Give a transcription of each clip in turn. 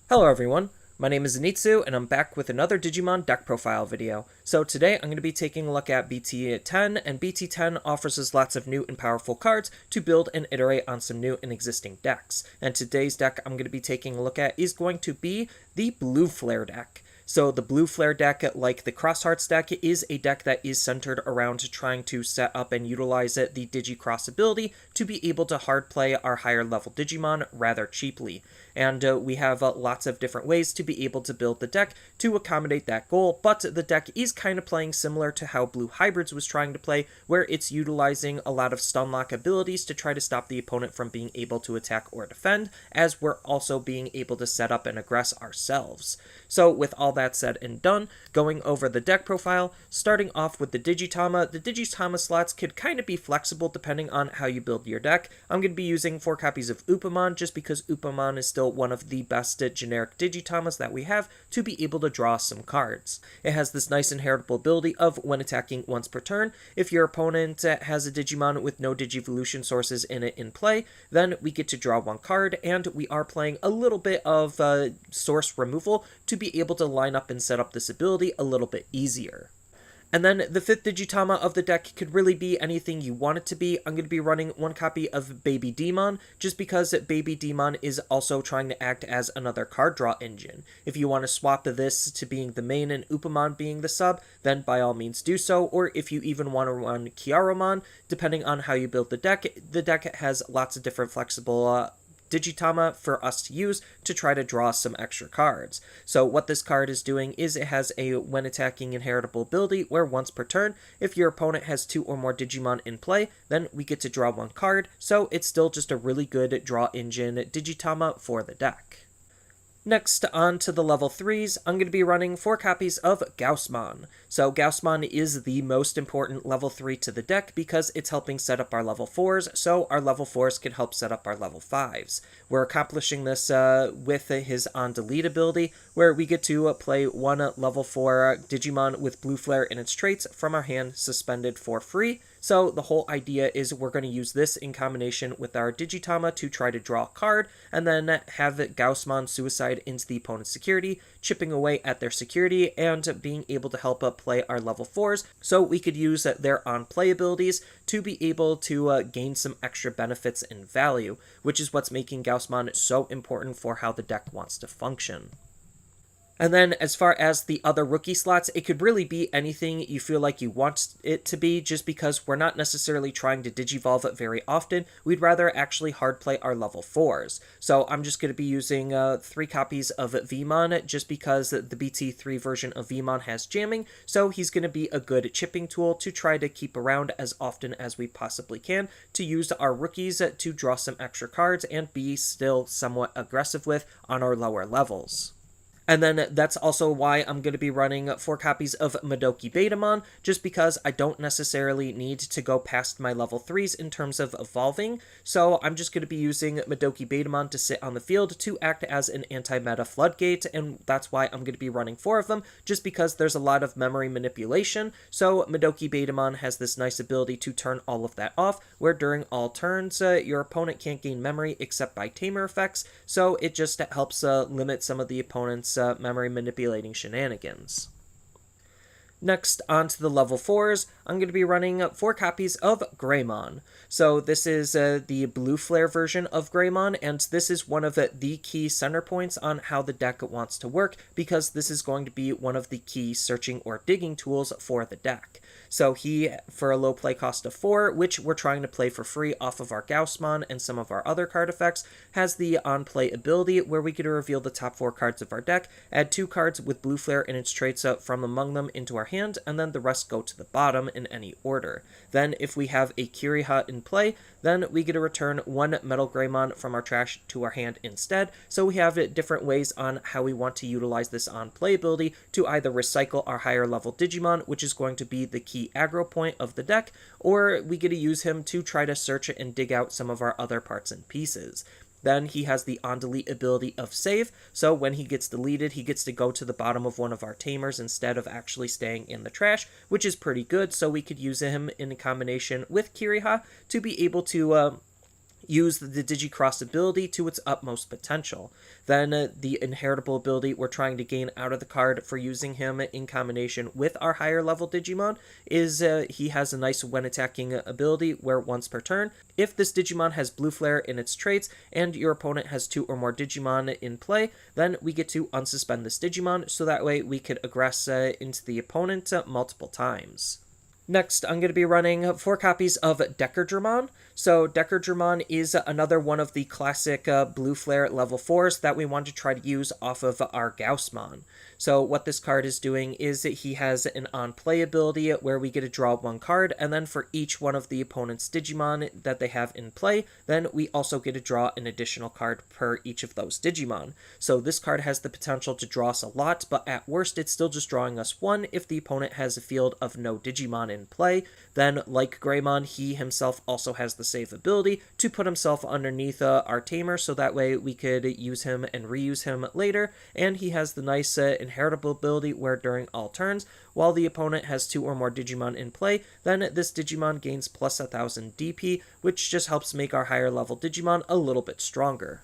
Hello everyone, my name is Zenitsu and I'm back with another Digimon deck profile video. So today I'm going to be taking a look at BT10, and BT10 offers us lots of new and powerful cards to build and iterate on some new and existing decks. And today's deck I'm going to be taking a look at is going to be the Blue Flare deck. So the Blue Flare deck, like the Cross Hearts deck, is a deck that is centered around trying to set up and utilize the Digi Xros ability to be able to hard play our higher level Digimon rather cheaply. And we have lots of different ways to be able to build the deck to accommodate that goal, but the deck is kind of playing similar to how Blue Hybrids was trying to play, where it's utilizing a lot of stun lock abilities to try to stop the opponent from being able to attack or defend, as we're also being able to set up and aggress ourselves. So with all that said and done, going over the deck profile, starting off with the Digitama slots could kind of be flexible depending on how you build your deck. I'm going to be using 4 copies of Upamon just because Upamon is still one of the best generic Digitamas that we have to be able to draw some cards. It has this nice inheritable ability of when attacking once per turn, if your opponent has a Digimon with no Digivolution sources in it in play, then we get to draw 1 card, and we are playing a little bit of source removal to be able to line up and set up this ability a little bit easier. And then the 5th Digitama of the deck could really be anything you want it to be. I'm going to be running 1 copy of Bebydomon, just because Bebydomon is also trying to act as another card draw engine. If you want to swap this to being the main and Upamon being the sub, then by all means do so, or if you even want to run Kiaromon, depending on how you build the deck has lots of different flexible Digitama for us to use to try to draw some extra cards. So what this card is doing is it has a when attacking inheritable ability where once per turn, if your opponent has 2 or more Digimon in play, then we get to draw 1 card, so it's still just a really good draw engine Digitama for the deck. Next, on to the level 3s, I'm going to be running 4 copies of Gaossmon. So Gaossmon is the most important level 3 to the deck because it's helping set up our level 4s, so our level 4s can help set up our level 5s. We're accomplishing this with his on-delete ability, where we get to play 1 level 4 Digimon with Blue Flare in its traits from our hand suspended for free. So the whole idea is we're going to use this in combination with our Digitama to try to draw a card, and then have Gaossmon suicide into the opponent's security, chipping away at their security, and being able to help play our level 4s, so we could use their on-play abilities to be able to gain some extra benefits and value, which is what's making Gaossmon so important for how the deck wants to function. And then as far as the other rookie slots, it could really be anything you feel like you want it to be, just because we're not necessarily trying to digivolve it very often. We'd rather actually hard play our level 4s. So I'm just going to be using 3 copies of Veemon, just because the BT3 version of Veemon has jamming, so he's going to be a good chipping tool to try to keep around as often as we possibly can, to use our rookies to draw some extra cards and be still somewhat aggressive with on our lower levels. And then that's also why I'm going to be running 4 copies of Bebydomon, just because I don't necessarily need to go past my level 3s in terms of evolving. So I'm just going to be using Bebydomon to sit on the field to act as an anti-meta floodgate, and that's why I'm going to be running 4 of them, just because there's a lot of memory manipulation. So Bebydomon has this nice ability to turn all of that off, where during all turns, your opponent can't gain memory except by tamer effects, so it just helps limit some of the opponent's memory manipulating shenanigans. Next, on to the level 4s, I'm going to be running 4 copies of Greymon. So this is the Blue Flare version of Greymon, and this is one of the key center points on how the deck wants to work, because this is going to be one of the key searching or digging tools for the deck. So he, for a low play cost of 4, which we're trying to play for free off of our Gaossmon and some of our other card effects, has the on-play ability where we get to reveal the top 4 cards of our deck, add 2 cards with Blue Flare and its traits from among them into our hand, and then the rest go to the bottom in any order. Then, if we have a Kiriha in play, then we get to return 1 MetalGreymon from our trash to our hand instead, so we have different ways on how we want to utilize this on-play ability to either recycle our higher level Digimon, which is going to be the key aggro point of the deck, or we get to use him to try to search and dig out some of our other parts and pieces. Then he has the on-delete ability of save, so when he gets deleted, he gets to go to the bottom of one of our Tamers instead of actually staying in the trash, which is pretty good, so we could use him in combination with Kiriha to be able to use the Digi Xros ability to its utmost potential. Then the inheritable ability we're trying to gain out of the card for using him in combination with our higher level Digimon is he has a nice when attacking ability where once per turn, if this Digimon has Blue Flare in its traits and your opponent has 2 or more Digimon in play, then we get to unsuspend this Digimon, so that way we could aggress into the opponent multiple times. Next, I'm going to be running 4 copies of Deckerdramon. So Deckerdramon is another one of the classic Blue Flare level 4s that we want to try to use off of our Gaossmon. So what this card is doing is that he has an on-play ability where we get to draw 1 card, and then for each one of the opponent's Digimon that they have in play, then we also get to draw an additional card per each of those Digimon. So this card has the potential to draw us a lot, but at worst it's still just drawing us 1 if the opponent has a field of no Digimon in play. Then, like Greymon, he himself also has the save ability to put himself underneath our Tamer, so that way we could use him and reuse him later, and he has the nice inheritable ability where during all turns, while the opponent has 2 or more Digimon in play, then this Digimon gains plus 1000 DP, which just helps make our higher level Digimon a little bit stronger.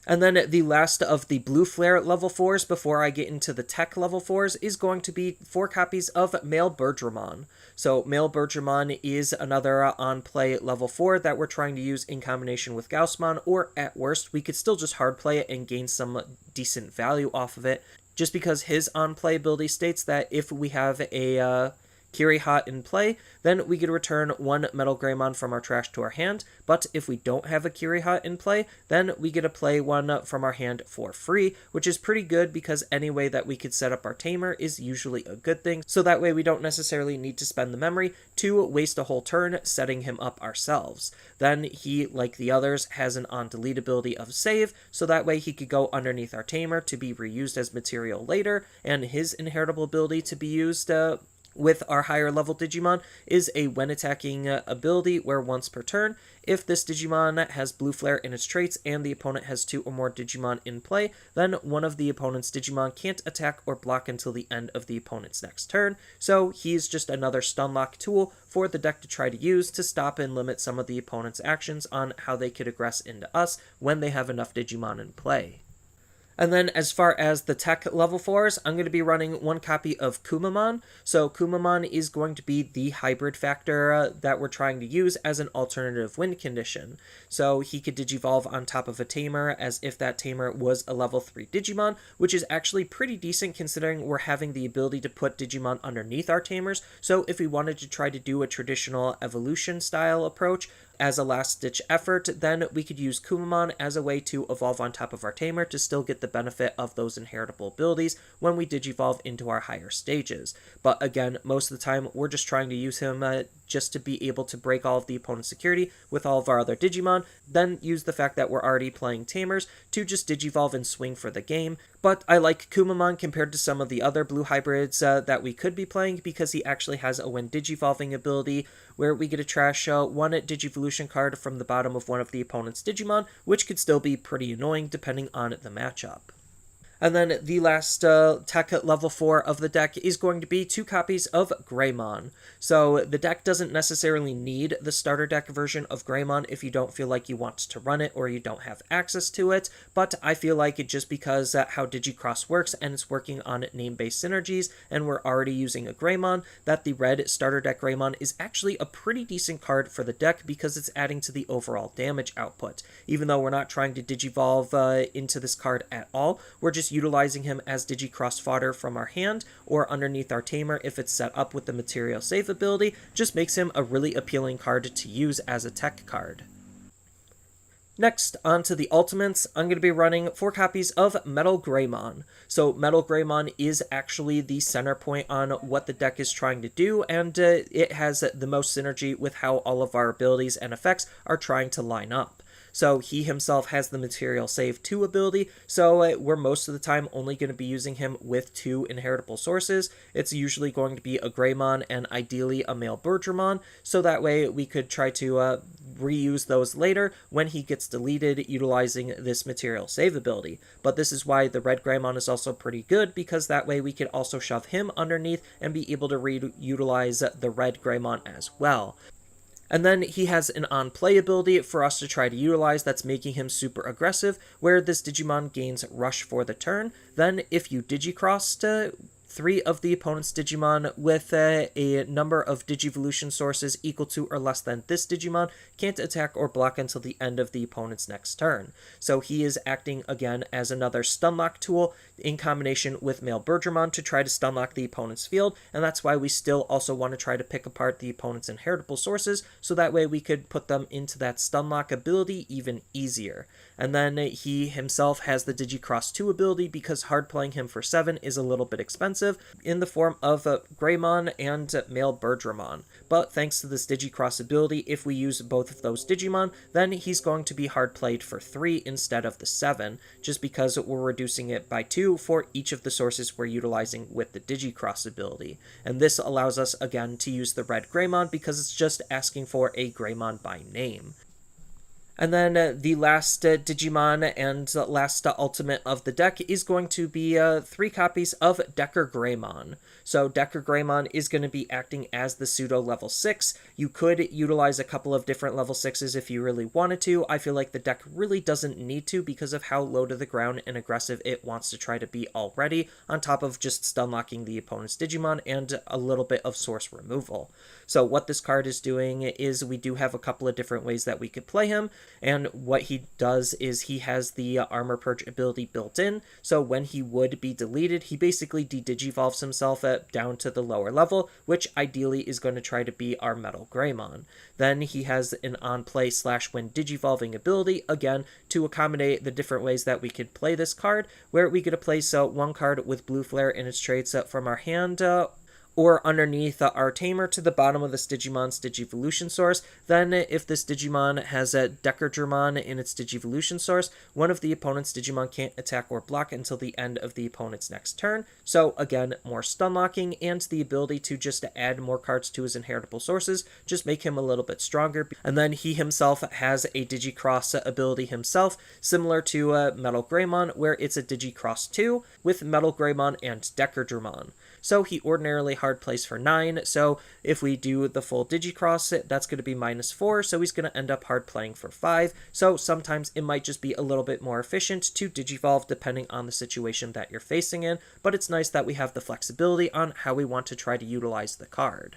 And then the last of the Blue Flare level 4s before I get into the Tech level 4s is going to be 4 copies of MailBirdramon. So MailBirdramon is another on-play level 4 that we're trying to use in combination with Gaossmon, or at worst, we could still just hard play it and gain some decent value off of it, just because his on-play ability states that if we have a Kirihat in play, then we get to return 1 MetalGreymon from our trash to our hand, but if we don't have a Kirihat in play, then we get to play 1 from our hand for free, which is pretty good because any way that we could set up our Tamer is usually a good thing, so that way we don't necessarily need to spend the memory to waste a whole turn setting him up ourselves. Then he, like the others, has an on-delete ability of save, so that way he could go underneath our Tamer to be reused as material later, and his inheritable ability to be used with our higher level Digimon is a when attacking ability where once per turn, if this Digimon has Blue Flare in its traits and the opponent has 2 or more Digimon in play, then one of the opponent's Digimon can't attack or block until the end of the opponent's next turn, so he's just another stun lock tool for the deck to try to use to stop and limit some of the opponent's actions on how they could aggress into us when they have enough Digimon in play. And then as far as the Tech level 4s, I'm going to be running 1 copy of Kumamon. So Kumamon is going to be the hybrid factor that we're trying to use as an alternative win condition. So he could Digivolve on top of a Tamer as if that Tamer was a level 3 Digimon, which is actually pretty decent considering we're having the ability to put Digimon underneath our Tamers. So if we wanted to try to do a traditional evolution style approach, as a last-ditch effort, then we could use Kumamon as a way to evolve on top of our Tamer to still get the benefit of those inheritable abilities when we Digivolve into our higher stages. But again, most of the time, we're just trying to use him just to be able to break all of the opponent's security with all of our other Digimon, then use the fact that we're already playing Tamers to just Digivolve and swing for the game. But I like Kumamon compared to some of the other blue hybrids that we could be playing because he actually has a when Digivolving ability where we get to trash 1 Digivolution card from the bottom of one of the opponent's Digimon, which could still be pretty annoying depending on the matchup. And then the last Tech level 4 of the deck is going to be 2 copies of Greymon. So the deck doesn't necessarily need the starter deck version of Greymon if you don't feel like you want to run it or you don't have access to it, but I feel like it just because how Digi Xros works and it's working on name-based synergies and we're already using a Greymon, that the red starter deck Greymon is actually a pretty decent card for the deck because it's adding to the overall damage output. Even though we're not trying to Digivolve into this card at all, we're just utilizing him as Digi Xros fodder from our hand or underneath our Tamer if it's set up with the material save ability, just makes him a really appealing card to use as a tech card. Next, on to the Ultimates, I'm going to be running 4 copies of MetalGreymon. So MetalGreymon is actually the center point on what the deck is trying to do, and it has the most synergy with how all of our abilities and effects are trying to line up. So he himself has the material save 2 ability, so we're most of the time only going to be using him with 2 inheritable sources. It's usually going to be a Greymon and ideally a MailBirdramon, so that way we could try to reuse those later when he gets deleted utilizing this material save ability. But this is why the red Greymon is also pretty good, because that way we could also shove him underneath and be able to reutilize the red Greymon as well. And then he has an on-play ability for us to try to utilize that's making him super aggressive, where this Digimon gains Rush for the turn. Then if you Digicrossed 3 of the opponent's Digimon with a number of Digivolution sources equal to or less than this Digimon, can't attack or block until the end of the opponent's next turn. So he is acting again as another Stunlock tool in combination with MailBirdramon to try to Stunlock the opponent's field, and that's why we still also want to try to pick apart the opponent's inheritable sources, so that way we could put them into that Stunlock ability even easier. And then he himself has the Digicross 2 ability, because hard playing him for 7 is a little bit expensive, in the form of Greymon and MailBirdramon. But thanks to this Digicross ability, if we use both of those Digimon, then he's going to be hard played for 3 instead of the 7, just because we're reducing it by 2 for each of the sources we're utilizing with the Digicross ability. And this allows us again to use the red Greymon, because it's just asking for a Greymon by name. And then the last Digimon and last ultimate of the deck is going to be 3 copies of DeckerGreymon. So DeckerGreymon is going to be acting as the pseudo level 6. You could utilize a couple of different level 6s if you really wanted to. I feel like the deck really doesn't need to, because of how low to the ground and aggressive it wants to try to be already, on top of just stunlocking the opponent's Digimon and a little bit of source removal. So what this card is doing is we do have a couple of different ways that we could play him, and what he does is he has the Armor Purge ability built in, so when he would be deleted, he basically de-digivolves himself down to the lower level, which ideally is going to try to be our MetalGreymon. Then he has an on-play / when digivolving ability, again, to accommodate the different ways that we could play this card, where we get to place one card with Blue Flare in its traits from our hand, or underneath our Tamer to the bottom of this Digimon's Digivolution source. Then if this Digimon has a Deckerdramon in its Digivolution source, one of the opponent's Digimon can't attack or block until the end of the opponent's next turn. So again, more Stunlocking and the ability to just add more cards to his inheritable sources, just make him a little bit stronger. And then he himself has a Digicross ability himself, similar to MetalGreymon, where it's a Digicross 2 with MetalGreymon and Deckerdramon. So he ordinarily hard plays for 9, so if we do the full Digicross, that's going to be -4, so he's going to end up hard playing for 5, so sometimes it might just be a little bit more efficient to Digivolve depending on the situation that you're facing in, but it's nice that we have the flexibility on how we want to try to utilize the card.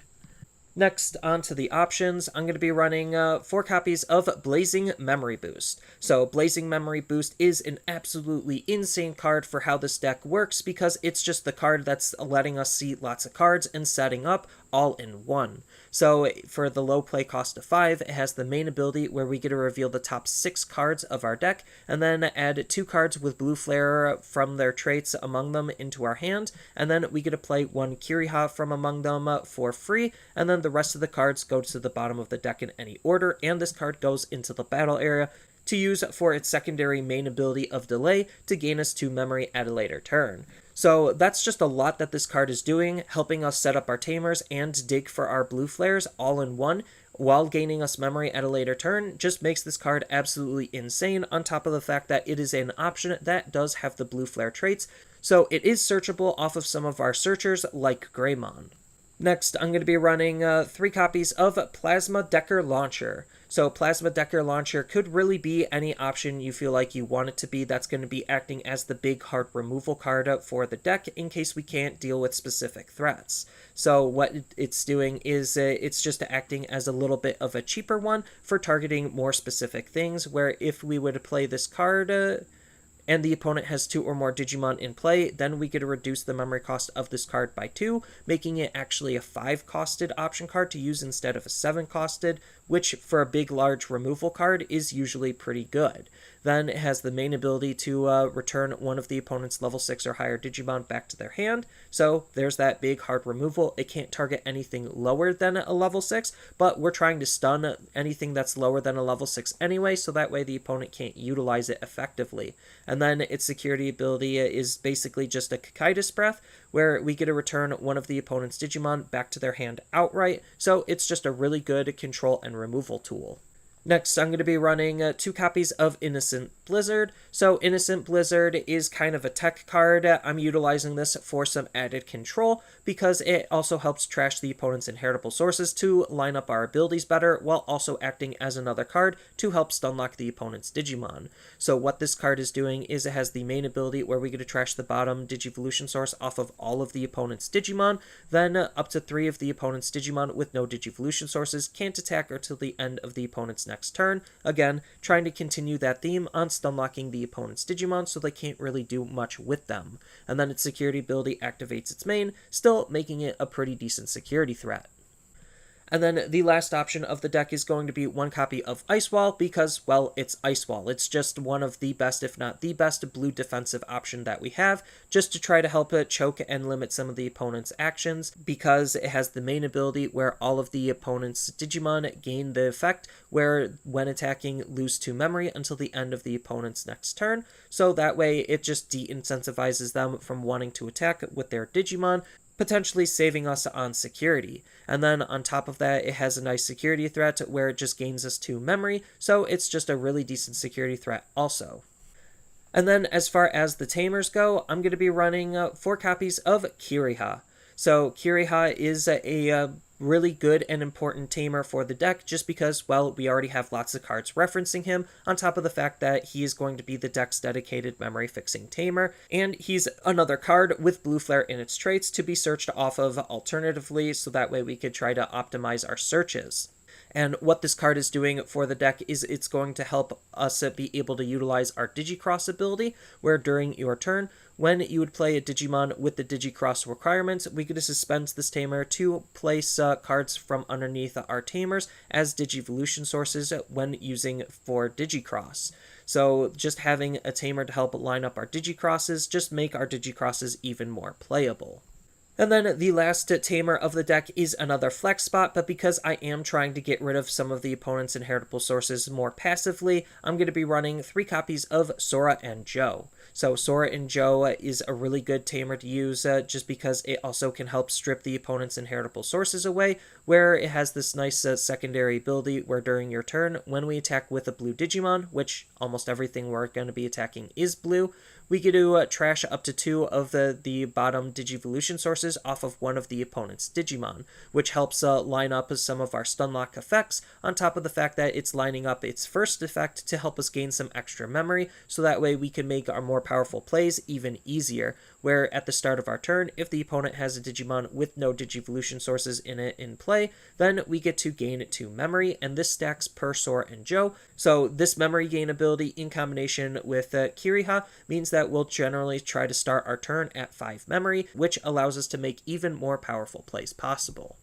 Next, on to the options, I'm going to be running 4 copies of Blazing Memory Boost. So Blazing Memory Boost is an absolutely insane card for how this deck works, because it's just the card that's letting us see lots of cards and setting up all in one. So for the low play cost of 5, it has the main ability where we get to reveal the top 6 cards of our deck, and then add 2 cards with Blue Flare from their traits among them into our hand, and then we get to play 1 Kiriha from among them for free, and then the rest of the cards go to the bottom of the deck in any order, and this card goes into the battle area to use for its secondary main ability of Delay to gain us 2 memory at a later turn. So that's just a lot that this card is doing, helping us set up our Tamers and dig for our Blue Flares all in one, while gaining us memory at a later turn. Just makes this card absolutely insane, on top of the fact that it is an option that does have the Blue Flare traits, so it is searchable off of some of our searchers like Greymon. Next, I'm going to be running 3 copies of Plasma Decker Launcher. So Plasma Decker Launcher could really be any option you feel like you want it to be that's going to be acting as the big hard removal card for the deck in case we can't deal with specific threats. So what it's doing is it's just acting as a little bit of a cheaper one for targeting more specific things, where if we would play this card and the opponent has 2 or more Digimon in play, then we get to reduce the memory cost of this card by 2, making it actually a 5-costed option card to use instead of a 7-costed, which for a big, large removal card is usually pretty good. Then it has the main ability to return one of the opponent's level 6 or higher Digimon back to their hand, so there's that big, hard removal. It can't target anything lower than a level 6, but we're trying to stun anything that's lower than a level 6 anyway, so that way the opponent can't utilize it effectively. And then its security ability is basically just a Kakaitis Breath, where we get to return one of the opponent's Digimon back to their hand outright, so it's just a really good control and removal tool. Next, I'm going to be running 2 copies of Innocent Blizzard. So Innocent Blizzard is kind of a tech card. I'm utilizing this for some added control because it also helps trash the opponent's inheritable sources to line up our abilities better, while also acting as another card to help stunlock the opponent's Digimon. So what this card is doing is it has the main ability where we get to trash the bottom Digivolution source off of all of the opponent's Digimon, then up to 3 of the opponent's Digimon with no Digivolution sources can't attack until the end of the opponent's next turn, again trying to continue that theme on stunlocking the opponent's Digimon so they can't really do much with them. And then its security ability activates its main, still making it a pretty decent security threat. And then the last option of the deck is going to be 1 copy of Ice Wall because, well, it's Ice Wall. It's just one of the best, if not the best, blue defensive option that we have, just to try to help it choke and limit some of the opponent's actions, because it has the main ability where all of the opponent's Digimon gain the effect where, when attacking, lose 2 memory until the end of the opponent's next turn. So that way it just de-incentivizes them from wanting to attack with their Digimon, potentially saving us on security. And then on top of that, it has a nice security threat where it just gains us 2 memory, so it's just a really decent security threat also. And then as far as the Tamers go, I'm going to be running 4 copies of Kiriha. So Kiriha is a really good and important tamer for the deck just because, well, we already have lots of cards referencing him, on top of the fact that he is going to be the deck's dedicated memory fixing tamer, and he's another card with blue flare in its traits to be searched off of alternatively, so that way we could try to optimize our searches. And what this card is doing for the deck is it's going to help us be able to utilize our Digi Xros ability, where during your turn, when you would play a Digimon with the Digi Xros requirements, we could suspend this tamer to place cards from underneath our tamers as Digivolution sources when using for Digi Xros. So just having a tamer to help line up our Digi Xroses just make our Digi Xroses even more playable. And then the last tamer of the deck is another flex spot, but because I am trying to get rid of some of the opponent's inheritable sources more passively, I'm going to be running 3 copies of Sora and Joe. So Sora and Joe is a really good tamer to use just because it also can help strip the opponent's inheritable sources away, where it has this nice secondary ability where during your turn, when we attack with a blue Digimon, which almost everything we're going to be attacking is blue, we get to trash up to 2 of the bottom Digivolution sources off of one of the opponent's Digimon, which helps line up some of our Stunlock effects, on top of the fact that it's lining up its first effect to help us gain some extra memory, so that way we can make our more powerful plays even easier, where at the start of our turn, if the opponent has a Digimon with no Digivolution sources in it in play, then we get to gain 2 memory, and this stacks per Sora and Joe. So this memory gain ability in combination with Kiriha means that we'll generally try to start our turn at 5 memory, which allows us to make even more powerful plays possible.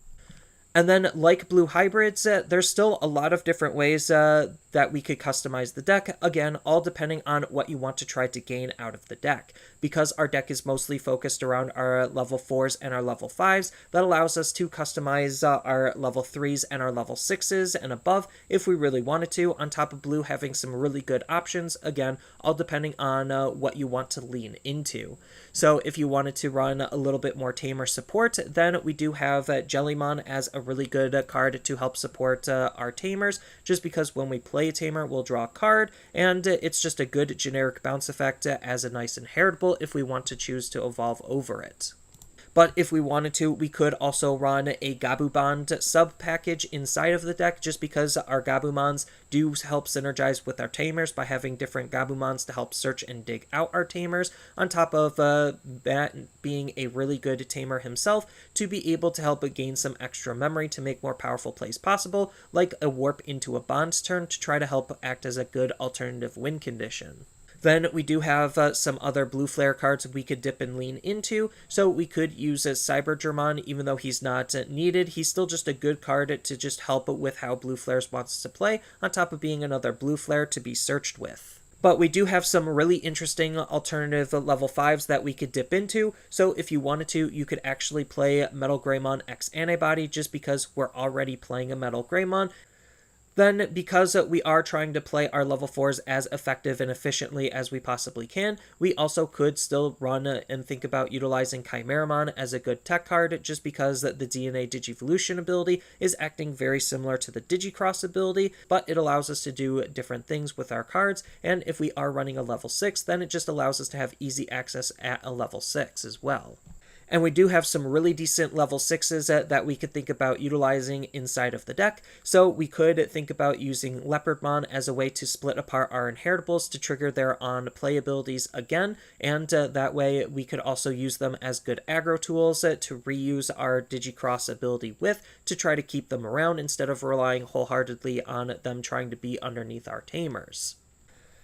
And then, like blue hybrids, there's still a lot of different ways that we could customize the deck, again, all depending on what you want to try to gain out of the deck. Because our deck is mostly focused around our level 4s and our level 5s, that allows us to customize our level 3s and our level 6s and above if we really wanted to, on top of blue having some really good options, again, all depending on what you want to lean into. So if you wanted to run a little bit more tamer support, then we do have Jellymon as a really good card to help support our tamers, just because when we play a tamer, we'll draw a card, and it's just a good generic bounce effect as a nice inheritable if we want to choose to evolve over it. But if we wanted to, we could also run a Gabumon sub-package inside of the deck, just because our Gabumons do help synergize with our tamers by having different Gabumons to help search and dig out our tamers, on top of that being a really good tamer himself to be able to help gain some extra memory to make more powerful plays possible, like a warp into a bond's turn to try to help act as a good alternative win condition. Then we do have some other blue flare cards we could dip and lean into, so we could use a Cybergermon, even though he's not needed. He's still just a good card to just help with how blue flares wants to play, on top of being another blue flare to be searched with. But we do have some really interesting alternative level 5s that we could dip into, so if you wanted to, you could actually play MetalGreymon X Antibody just because we're already playing a MetalGreymon. then because we are trying to play our level 4s as effective and efficiently as we possibly can, we also could still run and think about utilizing Chimeramon as a good tech card, just because the DNA Digivolution ability is acting very similar to the Digi Xros ability, but it allows us to do different things with our cards, and if we are running a level 6, then it just allows us to have easy access at a level 6 as well. And we do have some really decent level 6s that we could think about utilizing inside of the deck. So we could think about using Leopardmon as a way to split apart our inheritables to trigger their on-play abilities again, and that way we could also use them as good aggro tools to reuse our Digi-Cross ability with, to try to keep them around instead of relying wholeheartedly on them trying to be underneath our Tamers.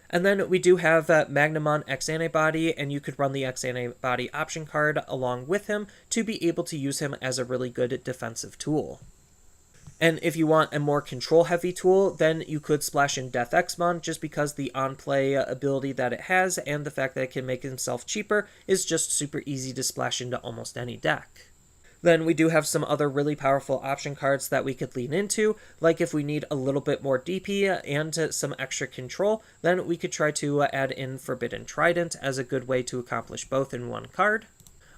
And then we do have Magnamon X Antibody, and you could run the X Antibody option card along with him to be able to use him as a really good defensive tool. And if you want a more control-heavy tool, then you could splash in Death Xmon, just because the on-play ability that it has and the fact that it can make himself cheaper is just super easy to splash into almost any deck. Then we do have some other really powerful option cards that we could lean into, like if we need a little bit more DP and some extra control, then we could try to add in Forbidden Trident as a good way to accomplish both in one card.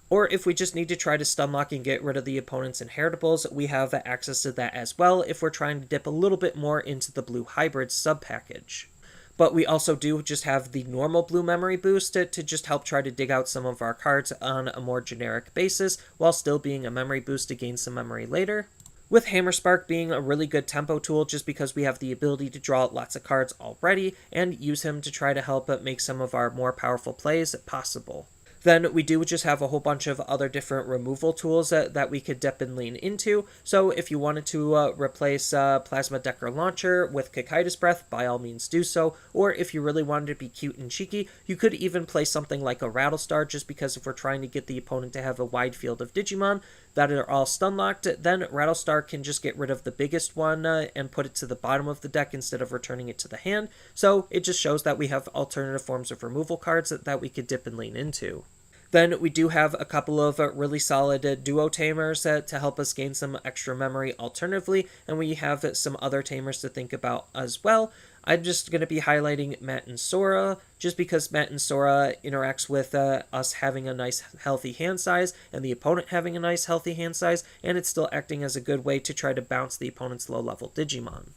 Or if we just need to try to stunlock and get rid of the opponent's inheritables, we have access to that as well if we're trying to dip a little bit more into the blue hybrid sub-package. But we also do just have the normal blue memory boost to just help try to dig out some of our cards on a more generic basis, while still being a memory boost to gain some memory later. With Hammerspark being a really good tempo tool, just because we have the ability to draw lots of cards already, and use him to try to help make some of our more powerful plays possible. Then we do just have a whole bunch of other different removal tools that we could dip and lean into. So if you wanted to replace Plasma Decker Launcher with Cocytus Breath, by all means do so. Or if you really wanted to be cute and cheeky, you could even play something like a Rattlestar, just because if we're trying to get the opponent to have a wide field of Digimon that are all stun-locked, then Rattlestar can just get rid of the biggest one and put it to the bottom of the deck instead of returning it to the hand. So it just shows that we have alternative forms of removal cards that we could dip and lean into. Then we do have a couple of really solid duo Tamers to help us gain some extra memory alternatively, and we have some other Tamers to think about as well. I'm just going to be highlighting Matt and Sora, just because Matt and Sora interacts with us having a nice healthy hand size, and the opponent having a nice healthy hand size, and it's still acting as a good way to try to bounce the opponent's low-level Digimon.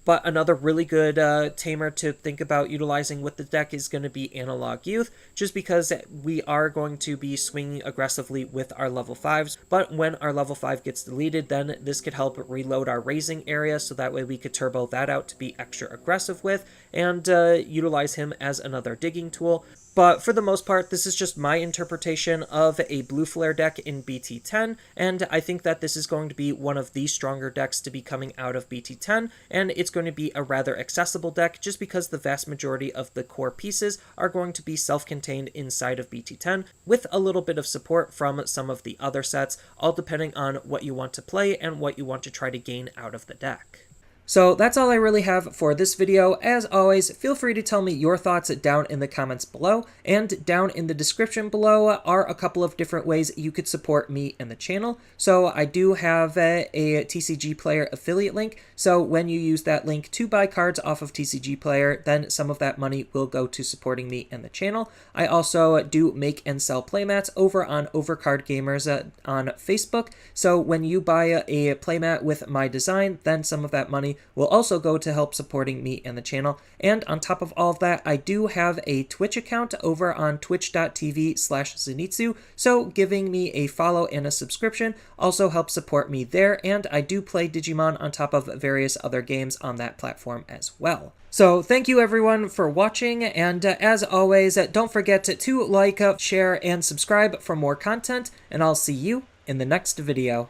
But another really good tamer to think about utilizing with the deck is going to be Analog Youth, just because we are going to be swinging aggressively with our level 5s, but when our level 5 gets deleted, then this could help reload our raising area, so that way we could turbo that out to be extra aggressive with, and utilize him as another digging tool. But for the most part, this is just my interpretation of a Blue Flare deck in BT10, and I think that this is going to be one of the stronger decks to be coming out of BT10, and it's going to be a rather accessible deck just because the vast majority of the core pieces are going to be self-contained inside of BT10, with a little bit of support from some of the other sets, all depending on what you want to play and what you want to try to gain out of the deck. So that's all I really have for this video. As always, feel free to tell me your thoughts down in the comments below, and down in the description below are a couple of different ways you could support me and the channel. So I do have a TCG Player affiliate link, so when you use that link to buy cards off of TCG Player, then some of that money will go to supporting me and the channel. I also do make and sell playmats over on Overcard Gamers on Facebook, so when you buy a playmat with my design, then some of that money will also go to help supporting me and the channel. And on top of all of that, I do have a Twitch account over on twitch.tv/Zenitsu, so giving me a follow and a subscription also helps support me there, and I do play Digimon on top of various other games on that platform as well. So thank you everyone for watching, and as always, don't forget to like, share, and subscribe for more content, and I'll see you in the next video.